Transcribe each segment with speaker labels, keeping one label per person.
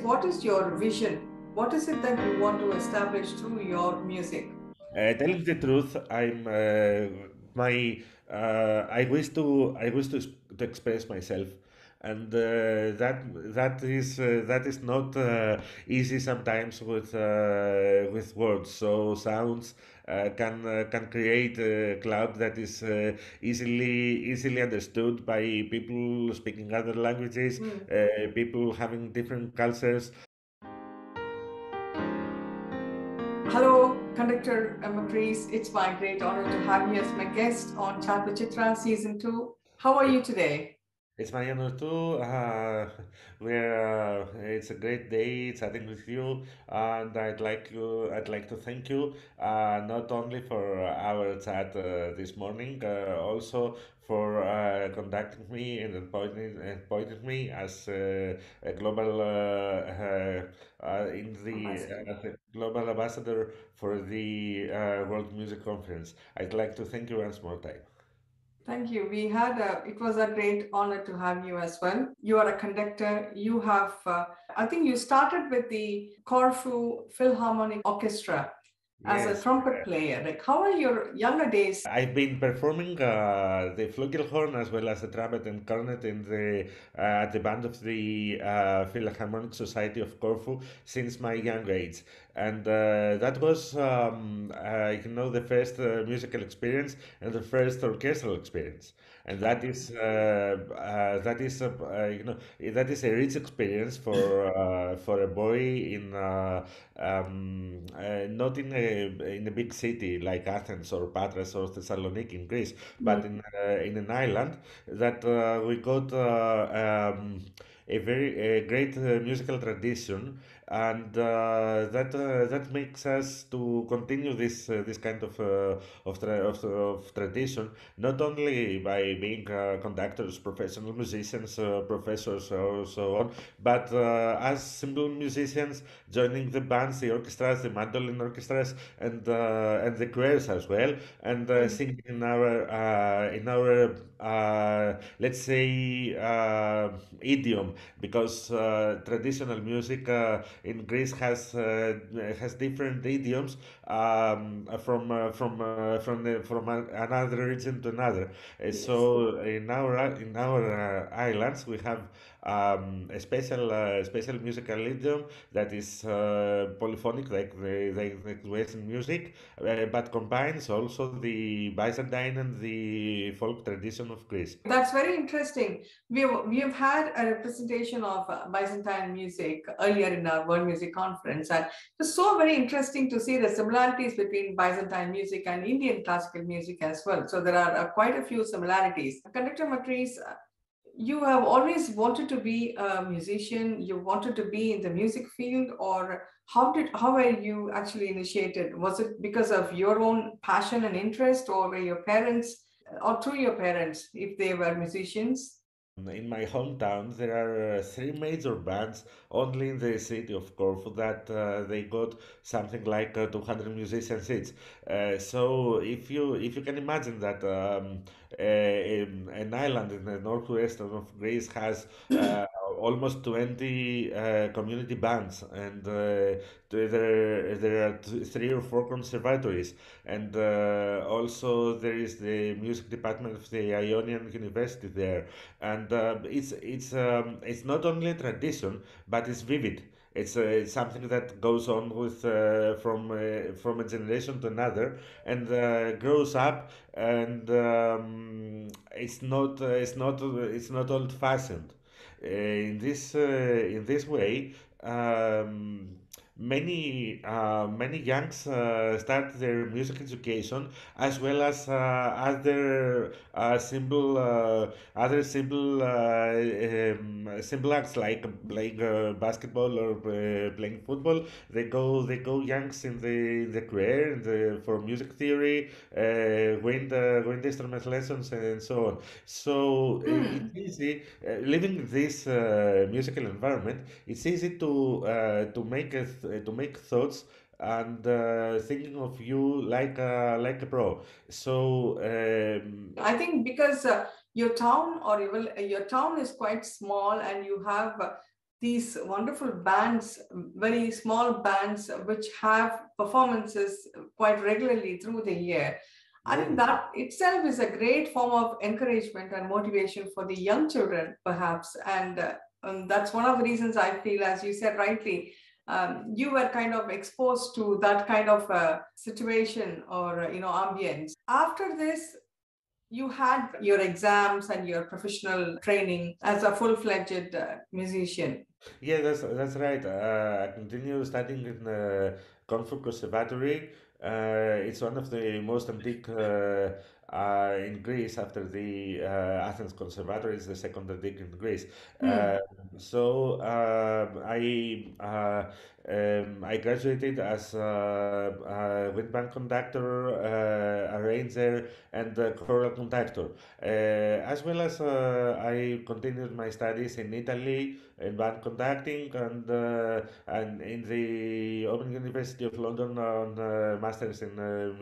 Speaker 1: what is your vision? What is it that you want to establish through your music?
Speaker 2: Telling the truth, I wish to express myself, and that is not easy sometimes with words. So sounds can create a cloud that is easily understood by people speaking other languages,
Speaker 1: Mm.
Speaker 2: people having different cultures.
Speaker 1: Hello, Conductor Makris. It's my great honor to have you as my guest on Chat with Chithra Season 2. How are you today?
Speaker 2: It's my honor too. It's a great day chatting with you, and I'd like to thank you not only for our chat this morning, also for conducting me and appointing me as a global in
Speaker 1: Ambassador.
Speaker 2: as a global ambassador for the World Music Conference. I'd like to thank you once more time.
Speaker 1: Thank you. It was a great honor to have you as well. You are a conductor. I think you started with the Corfu Philharmonic Orchestra as a
Speaker 2: Yes.
Speaker 1: trumpet player. Like, how are your younger days?
Speaker 2: I've been performing the flugelhorn as well as the trumpet and cornet in the band of the Philharmonic Society of Corfu since my young age, and that was the first musical experience and the first orchestral experience, and that is a rich experience for a boy in not in a big city like Athens or Patras or Thessaloniki in Greece, but in an island that we got a great musical tradition, and that makes us to continue this kind of tradition, not only by being conductors, professional musicians, professors, or so on, but as simple musicians joining the bands, the orchestras, the mandolin orchestras, and the choirs as well, and singing in our let's say idiom, because traditional music in Greece has different idioms from another region to another.
Speaker 1: Yes.
Speaker 2: So in our islands we have a special musical idiom that is polyphonic, like the Western music, but combines also the Byzantine and the folk tradition of Greece.
Speaker 1: That's very interesting. We have had a representation of Byzantine music earlier in our World Music Conference, and it's so very interesting to see the similarities between Byzantine music and Indian classical music as well. So there are quite a few similarities. Conductor Matris, you have always wanted to be a musician. You wanted to be in the music field, or how were you actually initiated? Was it because of your own passion and interest, or were your parents, or through your parents, if they were musicians?
Speaker 2: In my hometown, there are three major bands only in the city of Corfu that they got something like 200 musicians each. So if you can imagine that an island in the northwest of Greece has almost 20 community bands, and there are three or four conservatories, and also there is the music department of the Ionian University there, and it's not only a tradition, but it's vivid. It's something that goes on from a generation to another, and grows up, and it's not old fashioned. In this way, um, many youngs start their music education as well as simple acts like playing basketball or playing football. They go youngs in the career for music theory, wind instrument lessons and so on. So it's
Speaker 1: Hmm.
Speaker 2: easy living in this musical environment. It's easy to make thoughts and thinking of you like a pro. So
Speaker 1: I think because your town, or even your town is quite small, and you have these wonderful bands, very small bands, which have performances quite regularly through the year. I think
Speaker 2: Yeah.
Speaker 1: that itself is a great form of encouragement and motivation for the young children, perhaps. And that's one of the reasons I feel, as you said rightly, you were kind of exposed to that kind of situation or ambience. After this, you had your exams and your professional training as a full-fledged musician.
Speaker 2: Yeah, that's right. I continue studying in Confu Conservatory. It's one of the most antique in Greece after the Athens Conservatory. It's the second antique in Greece.
Speaker 1: Hmm.
Speaker 2: Uh, so I graduated as a wind band conductor, arranger, and choral conductor. As well as I continued my studies in Italy in band conducting and in the Open University of London on masters in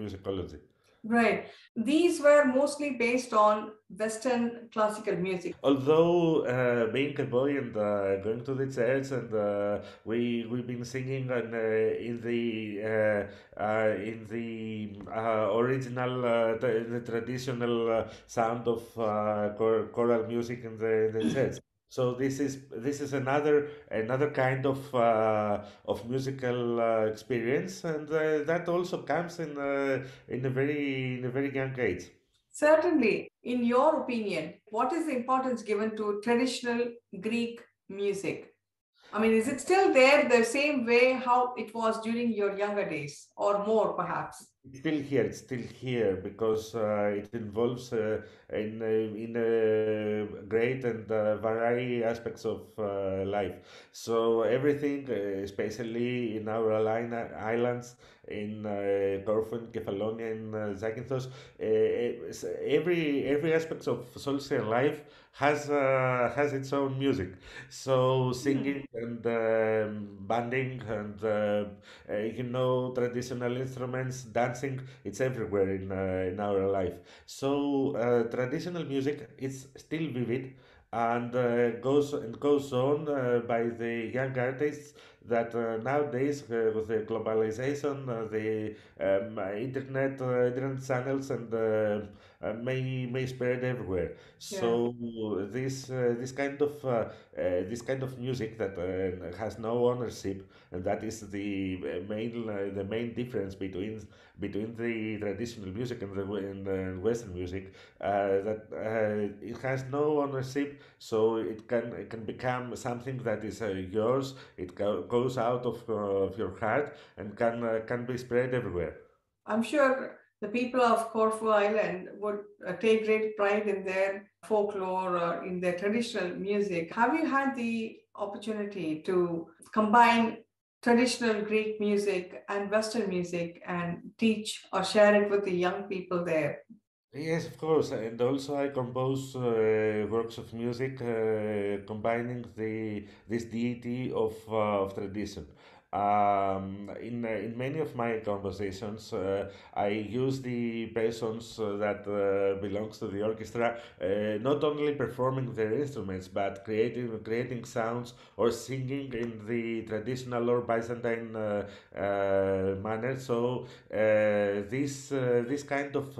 Speaker 2: musicology.
Speaker 1: Right. These were mostly based on Western classical music.
Speaker 2: Although being a boy and going to the church and we've been singing in the original the traditional sound of choral music in the church. So this is another kind of musical experience, and that also comes in a very young age.
Speaker 1: Certainly, in your opinion, what is the importance given to traditional Greek music? I mean, is it still there the same way how it was during your younger days, or more perhaps?
Speaker 2: It's still here because it involves in great and variety aspects of life. So everything, especially in our islands, in Corfu, in Kefalonia, in Zakynthos, every aspect of social life has its own music. So
Speaker 1: Hmm.
Speaker 2: singing and banding and traditional instruments, dancing, it's everywhere in our life. So traditional music is still vivid and goes on by the young artists that nowadays with the globalization, the internet channels and may spread everywhere.
Speaker 1: Yeah.
Speaker 2: So this kind of music that has no ownership, and that is the main difference between the traditional music and the Western music. That it has no ownership, so it can become something that is yours. It goes out of your heart and can be spread everywhere.
Speaker 1: I'm sure the people of Corfu Island would take great pride in their folklore or in their traditional music. Have you had the opportunity to combine traditional Greek music and Western music and teach or share it with the young people there?
Speaker 2: Yes, of course, and also I compose works of music combining this deity of tradition. In many of my compositions, I use the persons that belongs to the orchestra, not only performing their instruments but creating sounds or singing in the traditional or Byzantine manner. So this kind of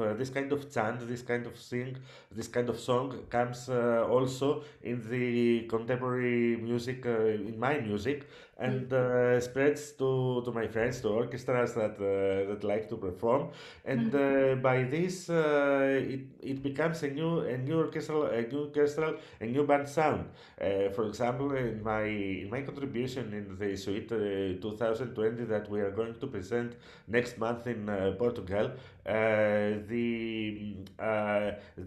Speaker 2: chant, this kind of this kind of song comes also in the contemporary music, in my music, and spreads to my friends, to orchestras that like to perform, and
Speaker 1: Mhm.
Speaker 2: by this it becomes a new band sound. For example, in my contribution in the suite 2020 that we are going to present next month in Portugal,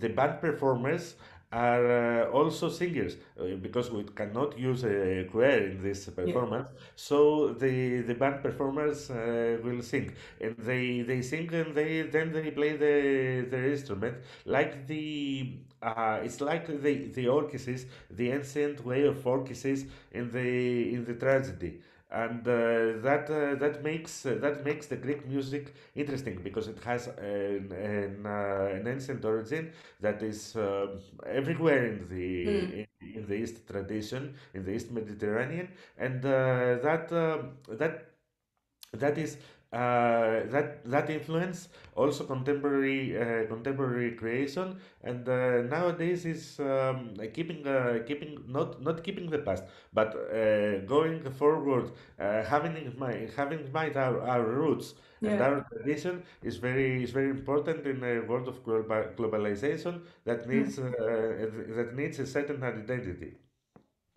Speaker 2: the band performers are also singers because we cannot use a choir in this
Speaker 1: Yeah.
Speaker 2: performance. So the band performers will sing, and they sing, and they play their instrument like it's like the orchesis, the ancient way of orchesis in the tragedy. And that makes the Greek music interesting because it has an ancient origin that is everywhere in
Speaker 1: Mm.
Speaker 2: the East tradition, in the East Mediterranean, and that that is that influence also contemporary creation, and nowadays is keeping not keeping the past, but going forward, having in mind our roots and
Speaker 1: Yeah.
Speaker 2: our tradition is very important in a world of globalization that needs a certain identity.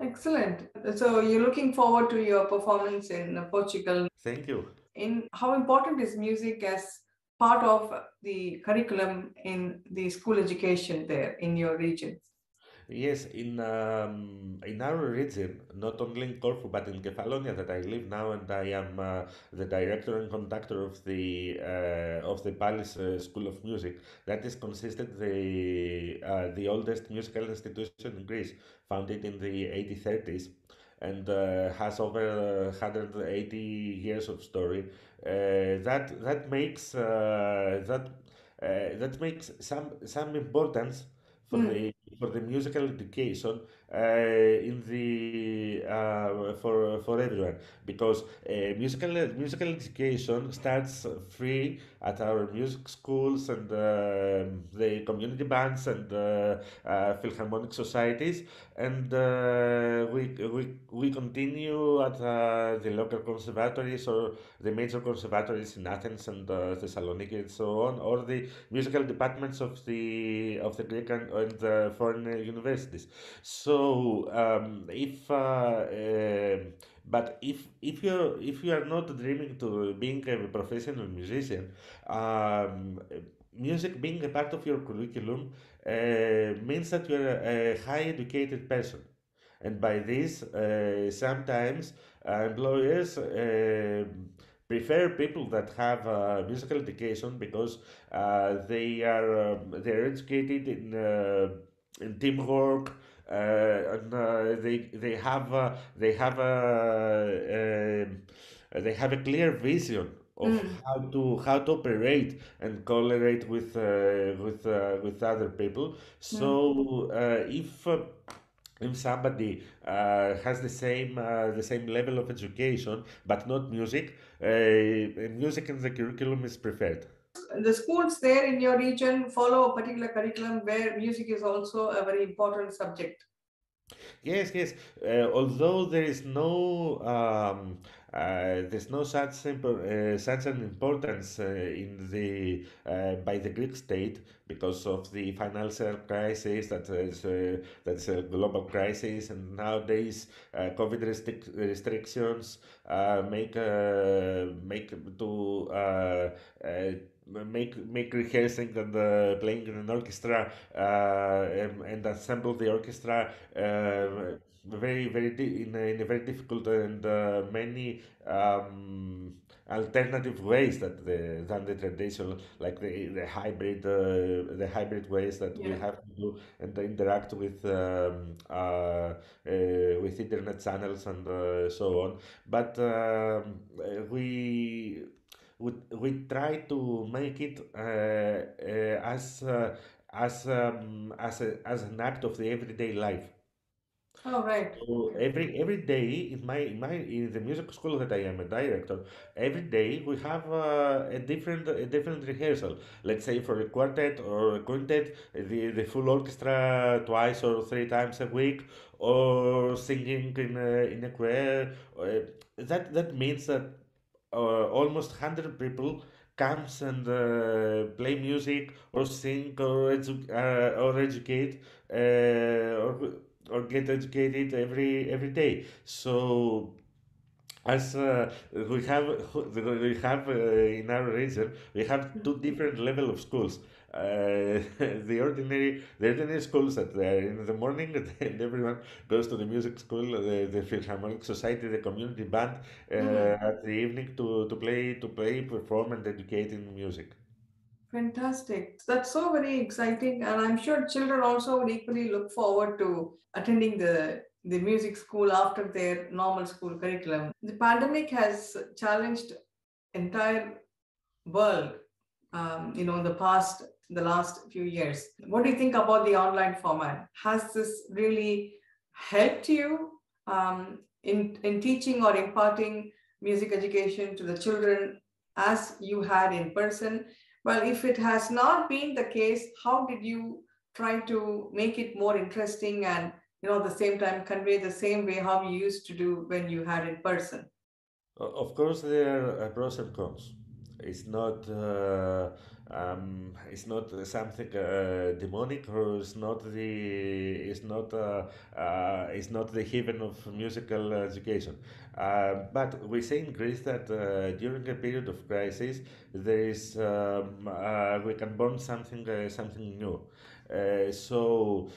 Speaker 1: Excellent. So you're looking forward to your performance in Portugal.
Speaker 2: Thank you.
Speaker 1: In how important is music as part of the curriculum in the school education there in your region?
Speaker 2: Yes, in our region, not only in Corfu but in Kefalonia that I live now, and I am the director and conductor of the Palace School of Music. That is consisted the oldest musical institution in Greece, founded in the 1830s, and has over 180 years of story. That makes some importance for
Speaker 1: Mm,
Speaker 2: the musical education in the for everyone, because musical education starts free at our music schools and the community bands and philharmonic societies, and we continue at the local conservatories or the major conservatories in Athens and Thessaloniki and so on, or the musical departments of the Greek and foreign universities. So but if you are not dreaming to being a professional musician, music being a part of your curriculum means that you are a high educated person. And by this, sometimes employers prefer people that have musical education because they're educated in teamwork, and they have a clear vision of
Speaker 1: mm.
Speaker 2: how to operate and collaborate with other people.
Speaker 1: Mm.
Speaker 2: So if somebody has the same level of education but not music, music in the curriculum is preferred.
Speaker 1: The schools there in your region follow a particular curriculum where music is also a very important subject.
Speaker 2: Yes, yes. Although there's no such an importance in the by the Greek state because of the financial crisis that's a global crisis, and nowadays COVID restrictions make to make rehearsing and playing in an orchestra and assemble the orchestra in a very difficult and many alternative ways than the traditional, like the hybrid ways that we
Speaker 1: Yeah.
Speaker 2: have to do and interact with internet channels and so on. But we try to make it as an act of the everyday life.
Speaker 1: Oh, right.
Speaker 2: So
Speaker 1: Okay.
Speaker 2: every day in the music school that I am a director, every day we have a different rehearsal. Let's say for a quartet or a quintet, the full orchestra twice or three times a week, or singing in a choir. That means that almost 100 people comes and play music or sing or educate or get educated every day. So as we have in our region, we have two different level of schools. The ordinary schools that are in the morning, and everyone goes to the music school, the Philharmonic Society, the community band
Speaker 1: Mm.
Speaker 2: at the evening to play, perform, and educate in music.
Speaker 1: Fantastic. That's so very exciting. And I'm sure children also would equally look forward to attending the music school after their normal school curriculum. The pandemic has challenged entire world, in the last few years. What do you think about the online format? Has this really helped you in teaching or imparting music education to the children as you had in person? Well, if it has not been the case, how did you try to make it more interesting and, at the same time convey the same way how you used to do when you had in person?
Speaker 2: Of course, there are pros and cons. It's not it's not something demonic, or it's not the heaven of musical education. But we say in Greece that during a period of crisis, there is we can born something new. So.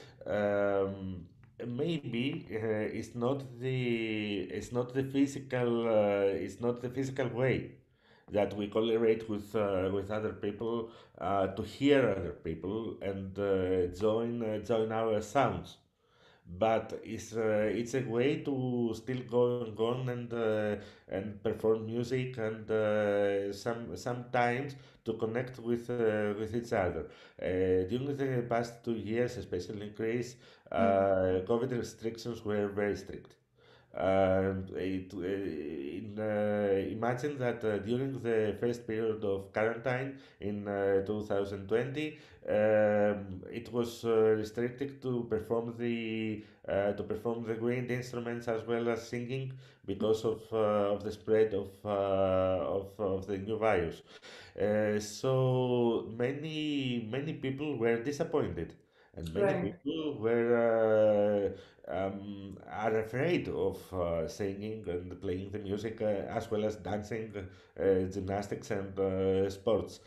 Speaker 2: Maybe it's not the physical way that we collaborate with other people, to hear other people and join our sounds, but it's a way to still go on and perform music, and sometimes to connect with each other. During the past 2 years, especially in Greece, COVID restrictions were very strict. Imagine that during the first period of quarantine in 2020, it was restricted to perform the wind instruments as well as singing, because of the spread of the new virus. So many people were disappointed, and many
Speaker 1: Right.
Speaker 2: people were are afraid of singing and playing the music, as well as dancing, gymnastics, and sports.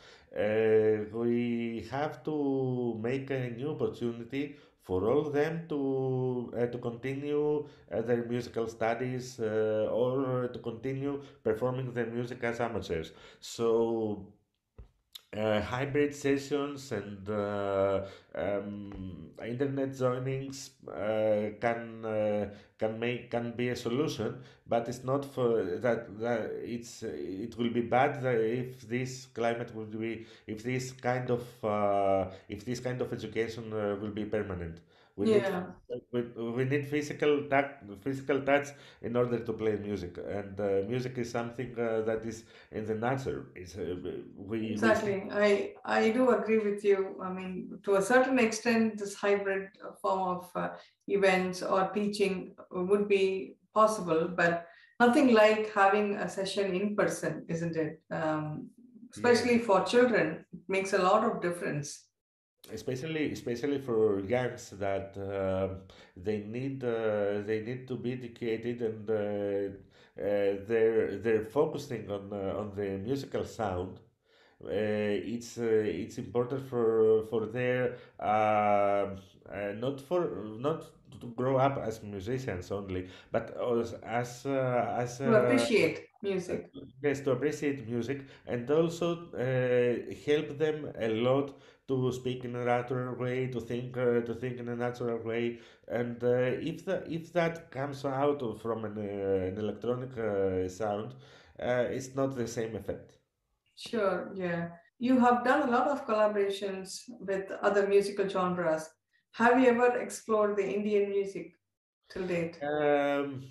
Speaker 2: We have to make a new opportunity for all of them to continue their musical studies, or to continue performing their music as amateurs. So hybrid sessions and internet joinings can be a solution, but it's not for that. It will be bad that if this climate will be if this kind of education will be permanent. We need
Speaker 1: Yeah.
Speaker 2: we need physical touch in order to play music, and music is something that is in the nature. We see.
Speaker 1: Exactly. I do agree with you. I mean, to a certain extent, this hybrid form of events or teaching would be possible, but nothing like having a session in person, isn't it?
Speaker 2: Yeah,
Speaker 1: Especially for children, it makes a lot of difference.
Speaker 2: especially for youngs that they need to be educated, and they're focusing on the musical sound. It's important for their not to grow up as musicians only, but also as
Speaker 1: To appreciate music.
Speaker 2: yes, to appreciate music, and also help them a lot to speak in a natural way, to think in a natural way, and if that comes out from an electronic sound, it's not the same effect.
Speaker 1: Sure, yeah. You have done a lot of collaborations with other musical genres. Have you ever explored the Indian music till date?
Speaker 2: Um,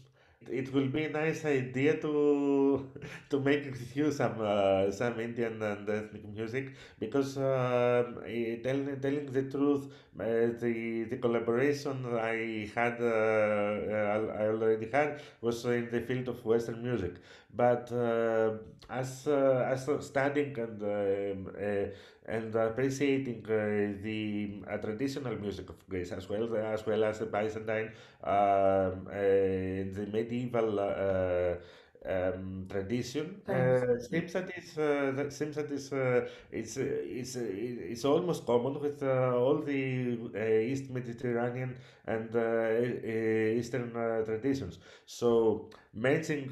Speaker 2: it will be a nice idea to to make with you some Indian and ethnic music, because telling the truth, the collaboration I already had was in the field of Western music, but as studying and appreciating the traditional music of Greece, as well as the Byzantine, the medieval tradition,
Speaker 1: Thanks.
Speaker 2: seems that it's almost common with all the East Mediterranean and Eastern traditions. So merging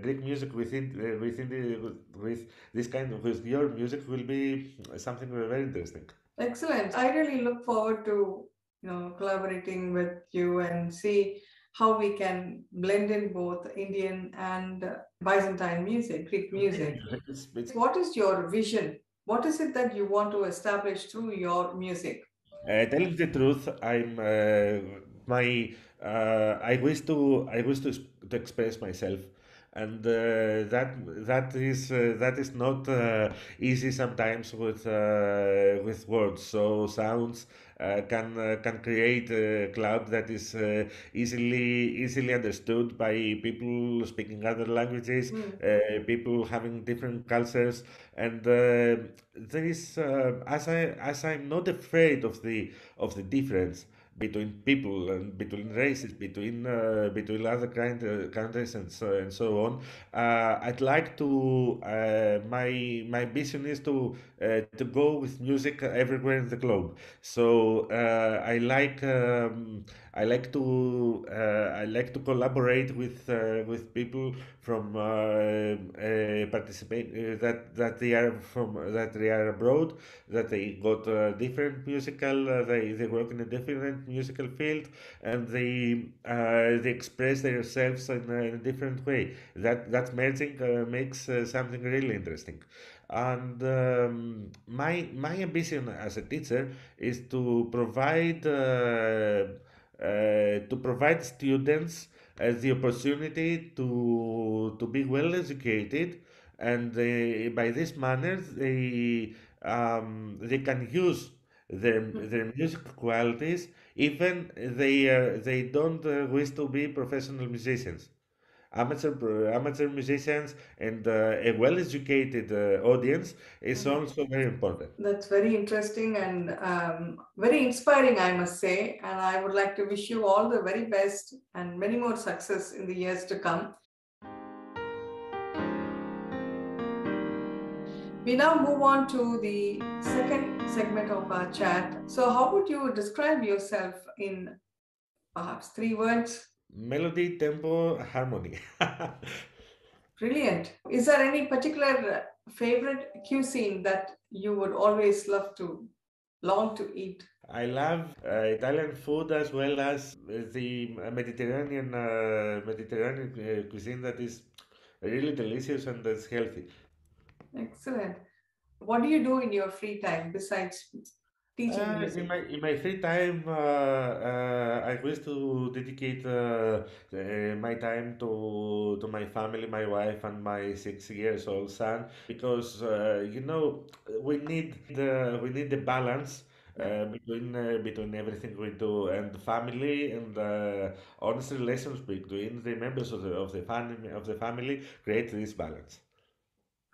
Speaker 2: Greek music with this kind of with your music will be something very interesting.
Speaker 1: Excellent. I really look forward to, collaborating with you and see how we can blend in both Indian and Byzantine music, Greek music.
Speaker 2: It's
Speaker 1: What is your vision? What is it that you want to establish through your music?
Speaker 2: Telling the truth, I'm my I wish to express myself, and that is not easy sometimes with words. So sounds can create a cloud that is easily understood by people speaking other languages,
Speaker 1: Mm.
Speaker 2: people having different cultures, and there is as I'm not afraid of the difference between people and between races, between other countries and so on. I'd like to my vision is to go with music everywhere in the globe. So I like to collaborate with people from participate that they are from that they are abroad, that they got different musical they work in a different musical field, and they express themselves in a different way. That merging makes something really interesting. And my ambition as a teacher is to provide students the opportunity to be well educated, and by this manner they can use their music qualities, even they don't wish to be professional musicians. Amateur musicians and a well-educated audience is
Speaker 1: Mhm.
Speaker 2: also very important.
Speaker 1: That's very interesting and very inspiring, I must say. And I would like to wish you all the very best and many more success in the years to come. We now move on to the second segment of our chat. So, how would you describe yourself in perhaps 3 words?
Speaker 2: Melody, tempo, harmony.
Speaker 1: Brilliant. Is there any particular favorite cuisine that you would always love to long to eat?
Speaker 2: I love Italian food as well as the Mediterranean cuisine that is really delicious and that's healthy.
Speaker 1: Excellent. What do you do in your free time besides teaching music?
Speaker 2: In my free time, I wish to dedicate my time to my family, my wife, and my 6 years old son, because we need the balance
Speaker 1: Yeah,
Speaker 2: between everything we do, and the family and honest relations between the members of the family create this balance.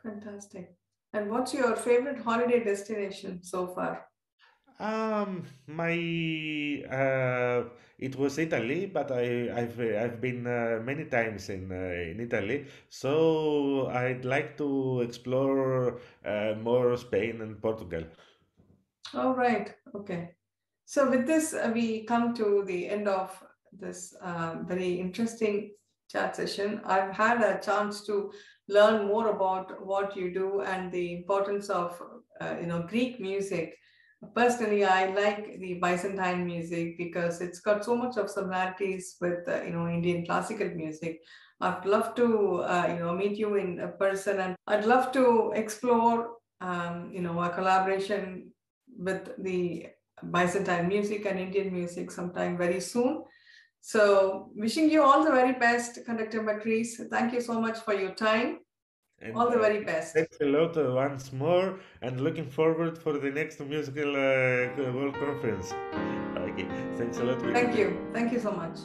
Speaker 1: fantastic. And what's your favorite holiday destination so far?
Speaker 2: My it was Italy, but I've been many times in Italy, so I'd like to explore more Spain and Portugal.
Speaker 1: All right. Okay. So, with this, we come to the end of this very interesting chat session. I've had a chance to learn more about what you do and the importance of, Greek music. Personally, I like the Byzantine music because it's got so much of similarities with, Indian classical music. I'd love to, meet you in person, and I'd love to explore, a collaboration with the Byzantine music and Indian music sometime very soon. So, wishing you all the very best, Conductor Makris. Thank you so much for your time.
Speaker 2: And
Speaker 1: All the very best.
Speaker 2: thanks a lot once more, and looking forward for the next musical world conference. Okay, thanks a lot. We
Speaker 1: Thank you. Thank you so much.